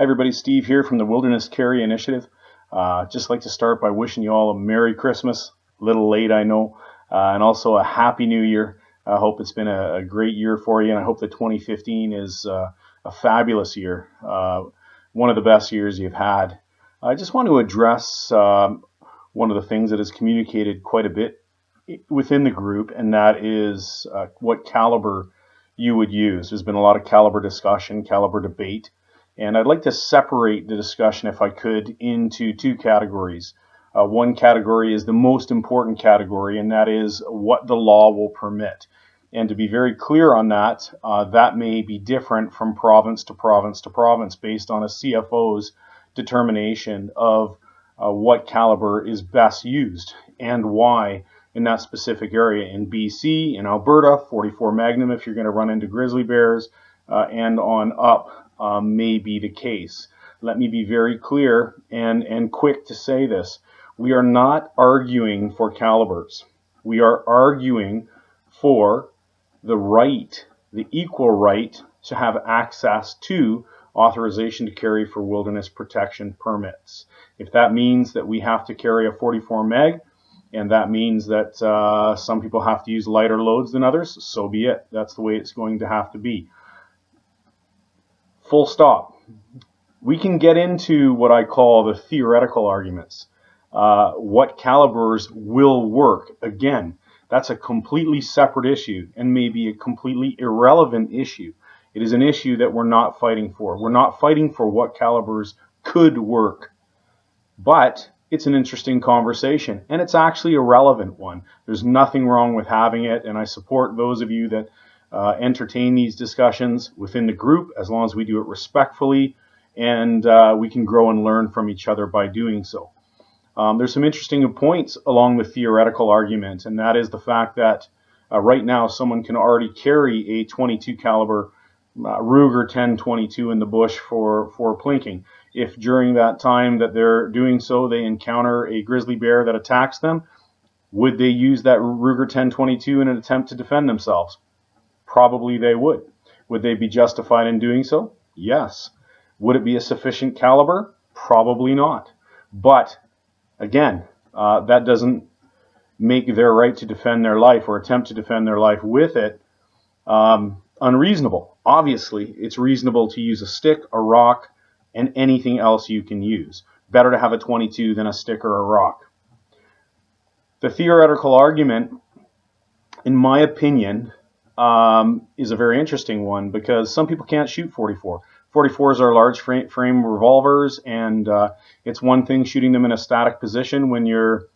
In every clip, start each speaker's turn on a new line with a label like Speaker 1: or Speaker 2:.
Speaker 1: Hi everybody, Steve here from the Wilderness Carry Initiative. Just like to start by wishing you all a Merry Christmas, a little late I know, and also a Happy New Year. I hope it's been a great year for you, and I hope that 2015 is a fabulous year, one of the best years you've had. I just want to address one of the things that is communicated quite a bit within the group, and that is what caliber you would use. There's been a lot of caliber discussion, caliber debate. And I'd like to separate the discussion, if I could, into two categories. One category is the most important category, and that is what the law will permit. And to be very clear on that, that may be different from province to province to province based on a CFO's determination of what caliber is best used and why in that specific area. In BC, in Alberta, 44 Magnum if you're going to run into grizzly bears, and on up. May be the case. Let me be very clear and quick to say this. We are not arguing for calibers. We are arguing for the right, the equal right to have access to authorization to carry for wilderness protection permits. If that means that we have to carry a 44 mag, and that means that some people have to use lighter loads than others, so be it. That's the way it's going to have to be. Full stop. We can get into what I call the theoretical arguments. What calibers will work? Again, that's a completely separate issue and maybe a completely irrelevant issue. It is an issue that we're not fighting for. We're not fighting for what calibers could work. But it's an interesting conversation, and it's actually a relevant one. There's nothing wrong with having it, and I support those of you that entertain these discussions within the group as long as we do it respectfully, and we can grow and learn from each other by doing so. There's some interesting points along the theoretical argument, and that is the fact that right now someone can already carry a 22 caliber Ruger 1022 in the bush for plinking. If during that time that they're doing so they encounter a grizzly bear that attacks them, would they use that Ruger 1022 in an attempt to defend themselves? Probably they would. Would they be justified in doing so? Yes. Would it be a sufficient caliber? Probably not. But again, that doesn't make their right to defend their life or attempt to defend their life with it unreasonable. Obviously, it's reasonable to use a stick, a rock, and anything else you can use. Better to have a 22 than a stick or a rock. The theoretical argument, in my opinion, is a very interesting one because some people can't shoot 44. 44s are large frame revolvers, and it's one thing shooting them in a static position when you're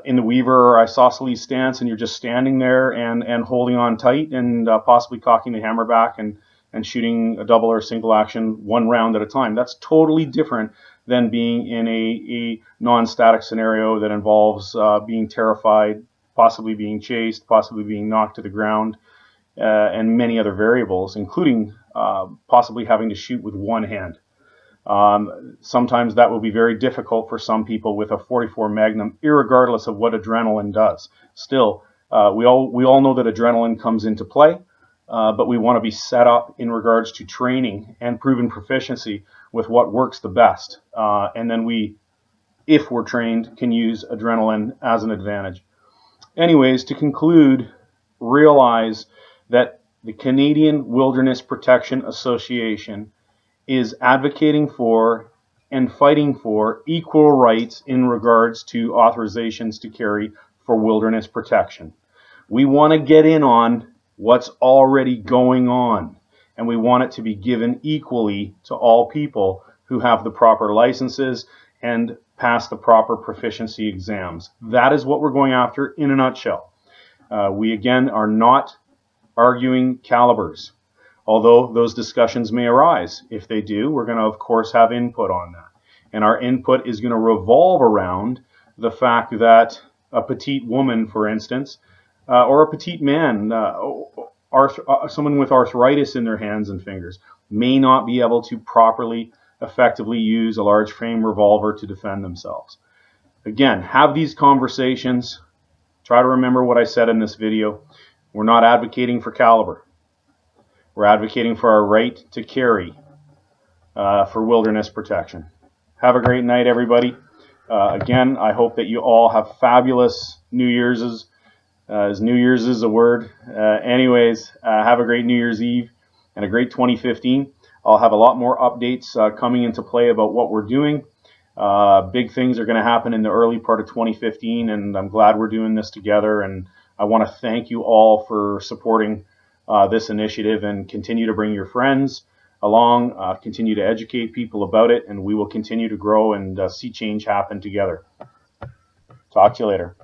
Speaker 1: in the Weaver or isosceles stance and you're just standing there and holding on tight and possibly cocking the hammer back and shooting a double or single action one round at a time. That's totally different than being in a non-static scenario that involves being terrified, possibly being chased, possibly being knocked to the ground, and many other variables, including possibly having to shoot with one hand. Sometimes that will be very difficult for some people with a 44 Magnum, irregardless of what adrenaline does. Still, we all know that adrenaline comes into play, but we want to be set up in regards to training and proven proficiency with what works the best. And then we, if we're trained, can use adrenaline as an advantage. Anyways, to conclude, realize that the Canadian Wilderness Protection Association is advocating for and fighting for equal rights in regards to authorizations to carry for wilderness protection. We want to get in on what's already going on, and we want it to be given equally to all people who have the proper licenses and pass the proper proficiency exams. That is what we're going after in a nutshell. We again are not arguing calibers, although those discussions may arise. If they do, we're going to of course have input on that, and our input is going to revolve around the fact that a petite woman, for instance, or a petite man, someone with arthritis in their hands and fingers, may not be able to properly, effectively use a large frame revolver to defend themselves. Again, have these conversations. Try to remember what I said in this video. We're not advocating for caliber. We're advocating for our right to carry for wilderness protection. Have a great night, everybody. Again, I hope that you all have fabulous New Year's. As New Year's is a word. Anyways, have a great New Year's Eve and a great 2015. I'll have a lot more updates coming into play about what we're doing. Big things are going to happen in the early part of 2015, and I'm glad we're doing this together. And I want to thank you all for supporting this initiative, and continue to bring your friends along, continue to educate people about it, and we will continue to grow and see change happen together. Talk to you later.